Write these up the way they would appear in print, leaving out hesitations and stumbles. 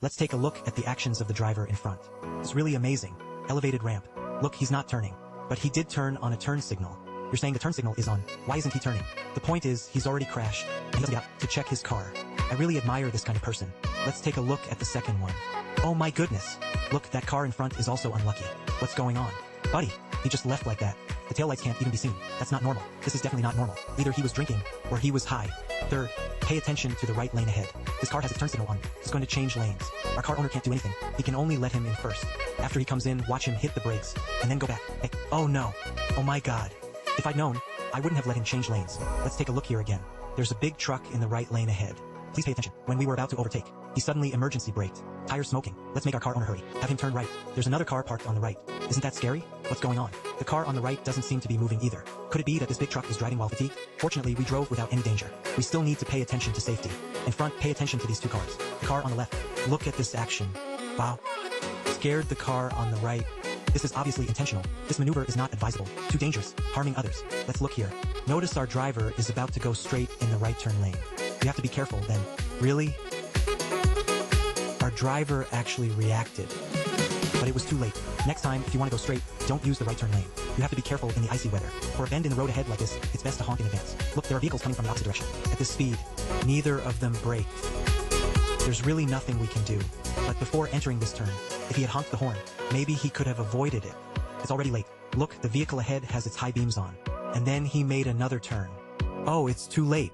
Let's take a look at the actions of the driver in front. It's really amazing. Elevated ramp. Look, he's not turning. But he did turn on a turn signal. You're saying the turn signal is on. Why isn't he turning? The point is, he's already crashed, and he doesn't get out to check his car. I really admire this kind of person. Let's take a look at the second one. Oh my goodness. Look, that car in front is also unlucky. What's going on? Buddy, he just left like that. The taillights can't even be seen. That's not normal. This is definitely not normal. Either he was drinking, or he was high. Third, pay attention to the right lane ahead. This car has its turn signal on. It's going to change lanes. Our car owner can't do anything. He can only let him in first. After he comes in, watch him hit the brakes, and then go back. Hey, oh no. Oh my god. If I'd known, I wouldn't have let him change lanes. Let's take a look here again. There's a big truck in the right lane ahead. Please pay attention. When we were about to overtake, he suddenly emergency braked. Tires smoking. Let's make our car owner hurry. Have him turn right. There's another car parked on the right. Isn't that scary? What's going on? The car on the right doesn't seem to be moving either. Could it be that this big truck is driving while fatigued? Fortunately, we drove without any danger. We still need to pay attention to safety. In front, pay attention to these two cars. The car on the left. Look at this action. Wow. Scared the car on the right. This is obviously intentional. This maneuver is not advisable. Too dangerous. Harming others. Let's look here. Notice our driver is about to go straight in the right turn lane. We have to be careful then. Really? Our driver actually reacted. But it was too late. Next time, if you want to go straight, don't use the right turn lane. You have to be careful in the icy weather. For a bend in the road ahead like this, it's best to honk in advance. Look, there are vehicles coming from the opposite direction. At this speed, neither of them braked. There's really nothing we can do. But before entering this turn, if he had honked the horn, maybe he could have avoided it. It's already late. Look, the vehicle ahead has its high beams on. And then he made another turn. Oh, it's too late.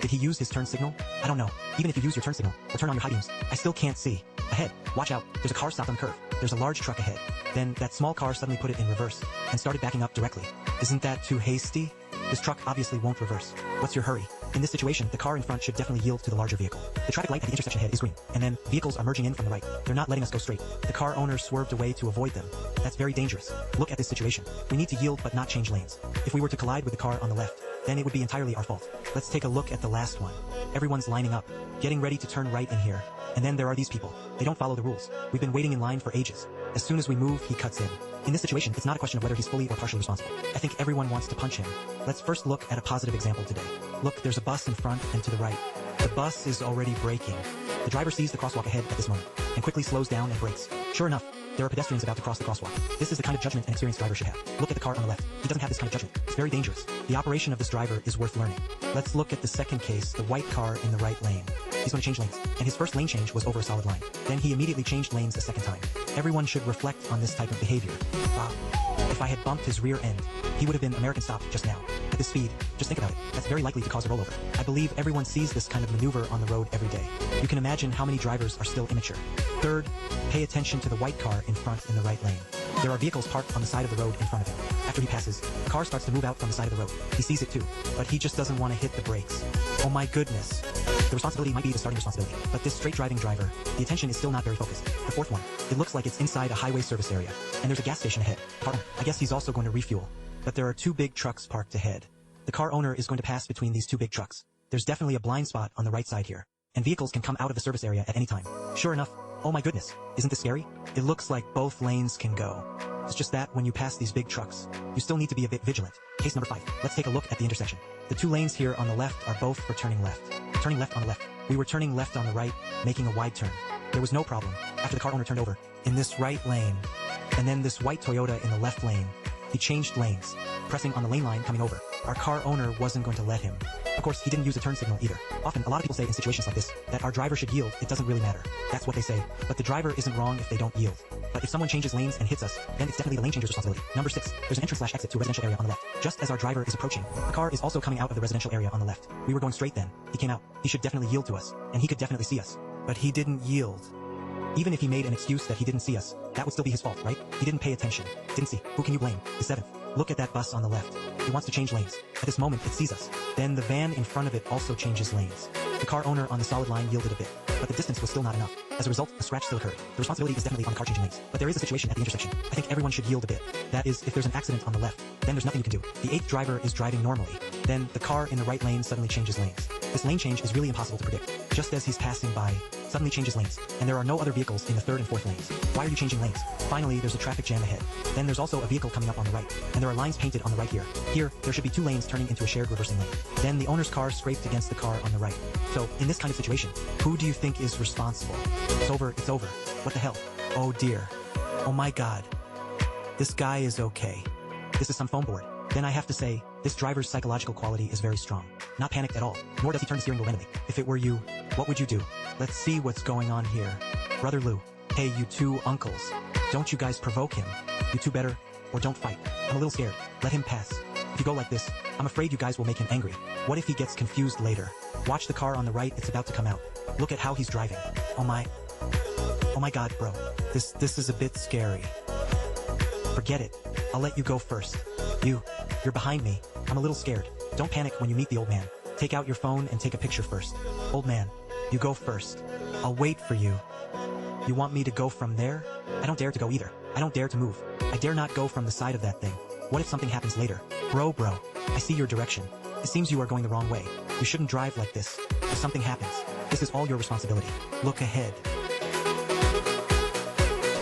Did he use his turn signal? I don't know. Even if you use your turn signal, or turn on your high beams, I still can't see. Ahead, watch out, there's a car stopped on the curve. There's a large truck ahead. Then, that small car suddenly put it in reverse, and started backing up directly. Isn't that too hasty? This truck obviously won't reverse. What's your hurry? In this situation, the car in front should definitely yield to the larger vehicle. The traffic light at the intersection ahead is green, and then vehicles are merging in from the right. They're not letting us go straight. The car owner swerved away to avoid them. That's very dangerous. Look at this situation. We need to yield but not change lanes. If we were to collide with the car on the left, then it would be entirely our fault. Let's take a look at the last one. Everyone's lining up, getting ready to turn right in here. And then there are these people. They don't follow the rules. We've been waiting in line for ages. As soon as we move, he cuts in. In this situation, it's not a question of whether he's fully or partially responsible. I think everyone wants to punch him. Let's first look at a positive example today. Look, there's a bus in front and to the right. The bus is already braking. The driver sees the crosswalk ahead at this moment, and quickly slows down and brakes. Sure enough, there are pedestrians about to cross the crosswalk. This is the kind of judgment an experienced driver should have. Look at the car on the left. He doesn't have this kind of judgment. It's very dangerous. The operation of this driver is worth learning. Let's look at the second case, the white car in the right lane. He's going to change lanes, and his first lane change was over a solid line. Then he immediately changed lanes a second time. Everyone should reflect on this type of behavior. Wow. If I had bumped his rear end, he would have been American stopped just now. At this speed, just think about it, that's very likely to cause a rollover. I believe everyone sees this kind of maneuver on the road every day. You can imagine how many drivers are still immature. Third, pay attention to the white car in front in the right lane. There are vehicles parked on the side of the road in front of him. After he passes, the car starts to move out from the side of the road. He sees it too, but he just doesn't want to hit the brakes. Oh my goodness. The responsibility might be the starting responsibility, but this straight driving driver, the attention is still not very focused. The fourth one, it looks like it's inside a highway service area, and there's a gas station ahead. I guess he's also going to refuel. But there are two big trucks parked ahead. The car owner is going to pass between these two big trucks. There's definitely a blind spot on the right side here, and vehicles can come out of the service area at any time. Sure enough, oh my goodness, isn't this scary? It looks like both lanes can go. It's just that when you pass these big trucks, you still need to be a bit vigilant. Case number 5. Let's take a look at the intersection. The two lanes here on the left are both for turning left. Turning left on the left. We were turning left on the right, making a wide turn. There was no problem after the car owner turned over in this right lane. And then this white Toyota in the left lane. He changed lanes, pressing on the lane line coming over. Our car owner wasn't going to let him. Of course, he didn't use a turn signal either. Often, a lot of people say in situations like this, that our driver should yield, it doesn't really matter. That's what they say, but the driver isn't wrong if they don't yield. But if someone changes lanes and hits us, then it's definitely the lane changer's responsibility. Number 6, there's an entrance/exit to a residential area on the left. Just as our driver is approaching, the car is also coming out of the residential area on the left. We were going straight then. He came out. He should definitely yield to us, and he could definitely see us. But he didn't yield. Even if he made an excuse that he didn't see us, that would still be his fault, right? He didn't pay attention. Didn't see. Who can you blame? The 7th. Look at that bus on the left. It wants to change lanes. At this moment, it sees us. Then the van in front of it also changes lanes. The car owner on the solid line yielded a bit, but the distance was still not enough. As a result, a scratch still occurred. The responsibility is definitely on the car changing lanes, but there is a situation at the intersection. I think everyone should yield a bit. That is, if there's an accident on the left, then there's nothing you can do. The 8th driver is driving normally. Then the car in the right lane suddenly changes lanes. This lane change is really impossible to predict. Just as he's passing by, suddenly changes lanes, and there are no other vehicles in the third and fourth lanes. Why are you changing lanes? Finally, there's a traffic jam ahead. Then there's also a vehicle coming up on the right, and there are lines painted on the right here. Here, there should be 2 lanes turning into a shared reversing lane. Then the owner's car scraped against the car on the right. So, in this kind of situation, who do you think is responsible? It's over, it's over. What the hell? Oh dear. Oh my god. This guy is okay. This is some foam board. Then I have to say, this driver's psychological quality is very strong. Not panicked at all, nor does he turn the steering wheel randomly. If it were you, what would you do? Let's see what's going on here. Brother Lou. Hey, you two uncles. Don't you guys provoke him. You two better, or don't fight. I'm a little scared. Let him pass. If you go like this, I'm afraid you guys will make him angry. What if he gets confused later? Watch the car on the right, it's about to come out. Look at how he's driving. Oh my god, bro. This is a bit scary. Forget it. I'll let you go first. You're behind me. I'm a little scared. Don't panic when you meet the old man. Take out your phone and take a picture first. Old man, you go first. I'll wait for you. You want me to go from there? I don't dare to go either. I don't dare to move. I dare not go from the side of that thing. What if something happens later? Bro, I see your direction. It seems you are going the wrong way. You shouldn't drive like this. If something happens, this is all your responsibility. Look ahead.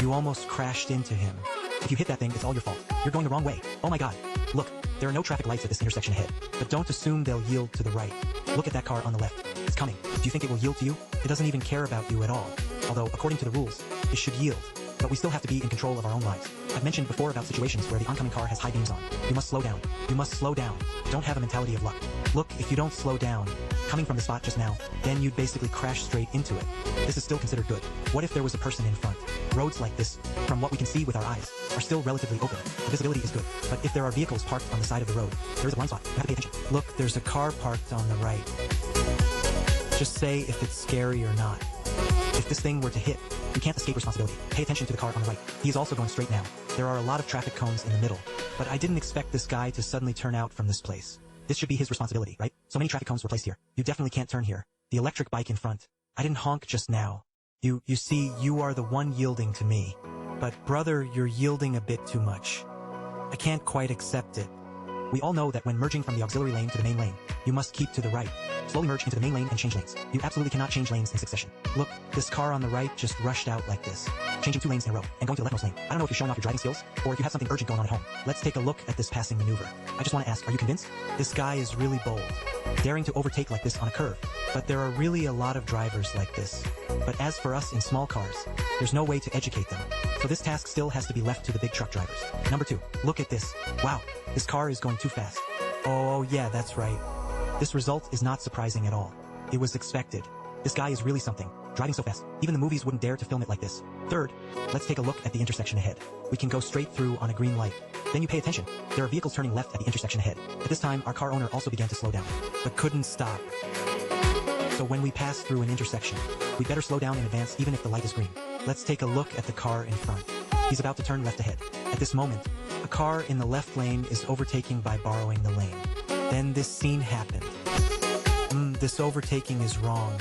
You almost crashed into him. If you hit that thing, it's all your fault. You're going the wrong way. Oh my god. Look, there are no traffic lights at this intersection ahead. But don't assume they'll yield to the right. Look at that car on the left. It's coming. Do you think it will yield to you? It doesn't even care about you at all. Although, according to the rules, it should yield. But we still have to be in control of our own lives. I've mentioned before about situations where the oncoming car has high beams on. You must slow down. You must slow down. Don't have a mentality of luck. Look, if you don't slow down, coming from the spot just now, then you'd basically crash straight into it. This is still considered good. What if there was a person in front? Roads like this, from what we can see with our eyes, are still relatively open. The visibility is good. But if there are vehicles parked on the side of the road, there is a blind spot. You have to pay attention. Look, there's a car parked on the right. Just say if it's scary or not. If this thing were to hit, you can't escape responsibility. Pay attention to the car on the right. He is also going straight now. There are a lot of traffic cones in the middle. But I didn't expect this guy to suddenly turn out from this place. This should be his responsibility, right? So many traffic cones were placed here. You definitely can't turn here. The electric bike in front. I didn't honk just now. You see, you are the one yielding to me. But brother, you're yielding a bit too much. I can't quite accept it. We all know that when merging from the auxiliary lane to the main lane, you must keep to the right. Slowly merge into the main lane and change lanes. You absolutely cannot change lanes in succession. Look, this car on the right just rushed out like this. Changing 2 lanes in a row and going to the leftmost lane. I don't know if you're showing off your driving skills, or if you have something urgent going on at home. Let's take a look at this passing maneuver. I just want to ask, are you convinced? This guy is really bold. Daring to overtake like this on a curve. But there are really a lot of drivers like this. But as for us in small cars, there's no way to educate them. So this task still has to be left to the big truck drivers. Number 2, look at this. Wow, this car is going too fast. Oh yeah, that's right. This result is not surprising at all. It was expected. This guy is really something, driving so fast. Even the movies wouldn't dare to film it like this. Third, let's take a look at the intersection ahead. We can go straight through on a green light. Then you pay attention. There are vehicles turning left at the intersection ahead. At this time, our car owner also began to slow down, but couldn't stop. So when we pass through an intersection, we better slow down in advance even if the light is green. Let's take a look at the car in front. He's about to turn left ahead. At this moment, a car in the left lane is overtaking by borrowing the lane. Then this scene happened. This overtaking is wrong.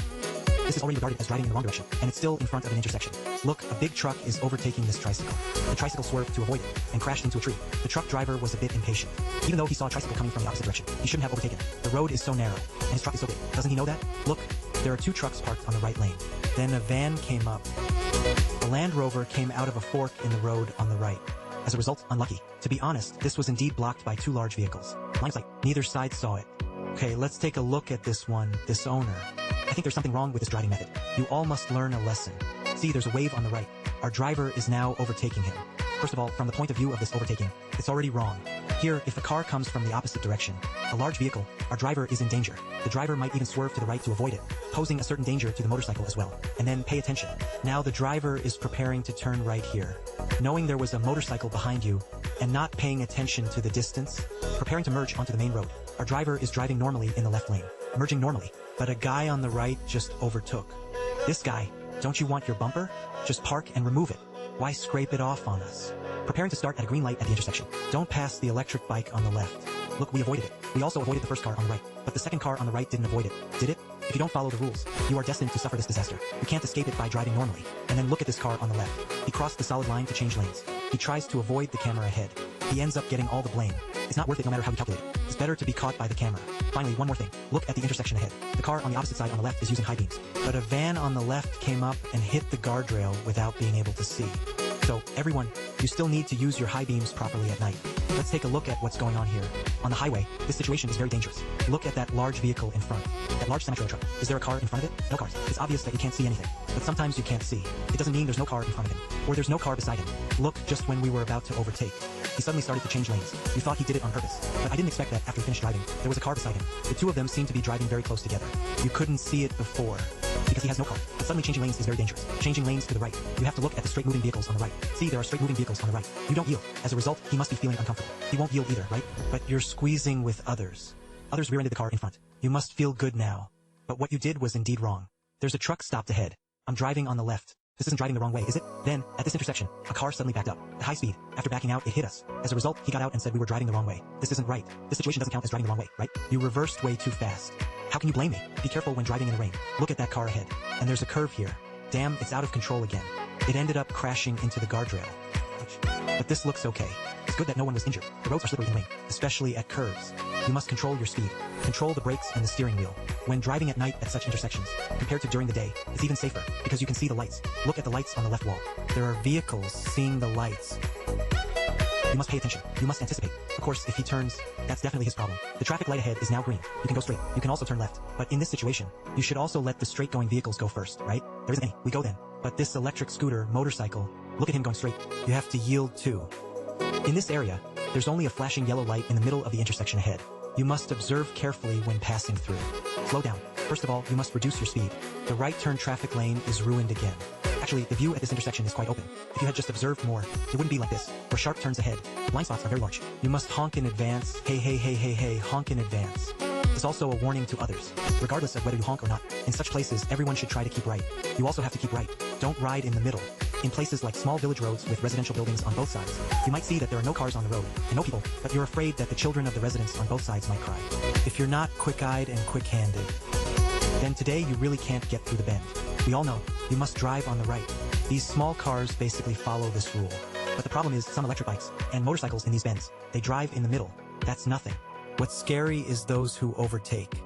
This is already regarded as driving in the wrong direction, and it's still in front of an intersection. Look, a big truck is overtaking this tricycle. The tricycle swerved to avoid it, and crashed into a tree. The truck driver was a bit impatient. Even though he saw a tricycle coming from the opposite direction, he shouldn't have overtaken. The road is so narrow, and his truck is so big. Doesn't he know that? Look, there are 2 trucks parked on the right lane. Then a van came up. A Land Rover came out of a fork in the road on the right. As a result, unlucky. To be honest, this was indeed blocked by 2 large vehicles. Blind sight. Neither side saw it. Okay, let's take a look at this one, this owner. I think there's something wrong with this driving method. You all must learn a lesson. See, there's a wave on the right. Our driver is now overtaking him. First of all, from the point of view of this overtaking, it's already wrong. Here, if the car comes from the opposite direction, a large vehicle, our driver is in danger. The driver might even swerve to the right to avoid it, posing a certain danger to the motorcycle as well. And then pay attention. Now the driver is preparing to turn right here. Knowing there was a motorcycle behind you, and not paying attention to the distance, preparing to merge onto the main road. Our driver is driving normally in the left lane, merging normally, but a guy on the right just overtook. This guy, don't you want your bumper? Just park and remove it. Why scrape it off on us? Preparing to start at a green light at the intersection. Don't pass the electric bike on the left. Look, we avoided it. We also avoided the first car on the right, but the second car on the right didn't avoid it, did it? If you don't follow the rules, you are destined to suffer this disaster. You can't escape it by driving normally. And then look at this car on the left. He crossed the solid line to change lanes. He tries to avoid the camera ahead. He ends up getting all the blame. It's not worth it no matter how you calculate it. It's better to be caught by the camera. Finally, one more thing. Look at the intersection ahead. The car on the opposite side on the left is using high beams. But a van on the left came up and hit the guardrail without being able to see. So, everyone, you still need to use your high beams properly at night. Let's take a look at what's going on here. On the highway, this situation is very dangerous. Look at that large vehicle in front. That large semi-trailer truck. Is there a car in front of it? No cars. It's obvious that you can't see anything. But sometimes you can't see. It doesn't mean there's no car in front of him. Or there's no car beside him. Look, just when we were about to overtake, he suddenly started to change lanes. You thought he did it on purpose. But I didn't expect that after he finished driving. There was a car beside him. The two of them seemed to be driving very close together. You couldn't see it before, because he has no car. But suddenly changing lanes is very dangerous. Changing lanes to the right. You have to look at the straight moving vehicles on the right. See, there are straight moving vehicles on the right. You don't yield. As a result, he must be feeling uncomfortable. He won't yield either, right? But you're squeezing with others. Others rear-ended the car in front. You must feel good now. But what you did was indeed wrong. There's a truck stopped ahead. I'm driving on the left. This isn't driving the wrong way, is it? Then, at this intersection, a car suddenly backed up. At high speed. After backing out, it hit us. As a result, he got out and said we were driving the wrong way. This isn't right. This situation doesn't count as driving the wrong way, right? You reversed way too fast. How can you blame me? Be careful when driving in the rain. Look at that car ahead. And there's a curve here. Damn, it's out of control again. It ended up crashing into the guardrail. But this looks okay. It's good that no one was injured. The roads are slippery in rain, especially at curves. You must control your speed. Control the brakes and the steering wheel. When driving at night at such intersections, compared to during the day, it's even safer, because you can see the lights. Look at the lights on the left wall. There are vehicles seeing the lights. You must pay attention. You must anticipate. Of course, if he turns, that's definitely his problem. The traffic light ahead is now green. You can go straight. You can also turn left. But in this situation, you should also let the straight-going vehicles go first, right? There isn't any. We go then. But this electric scooter, motorcycle, look at him going straight. You have to yield too. In this area, there's only a flashing yellow light in the middle of the intersection ahead. You must observe carefully when passing through. Slow down. First of all, you must reduce your speed. The right turn traffic lane is ruined again. Actually, the view at this intersection is quite open. If you had just observed more, it wouldn't be like this. For sharp turns ahead, blind spots are very large. You must honk in advance. Hey, hey, hey, hey, hey, honk in advance. It's also a warning to others. Regardless of whether you honk or not, in such places, everyone should try to keep right. You also have to keep right. Don't ride in the middle. In places like small village roads with residential buildings on both sides, you might see that there are no cars on the road and no people, but you're afraid that the children of the residents on both sides might cry. If you're not quick-eyed and quick-handed, then today you really can't get through the bend. We all know, you must drive on the right. These small cars basically follow this rule. But the problem is some electric bikes and motorcycles in these bends, they drive in the middle. That's nothing. What's scary is those who overtake.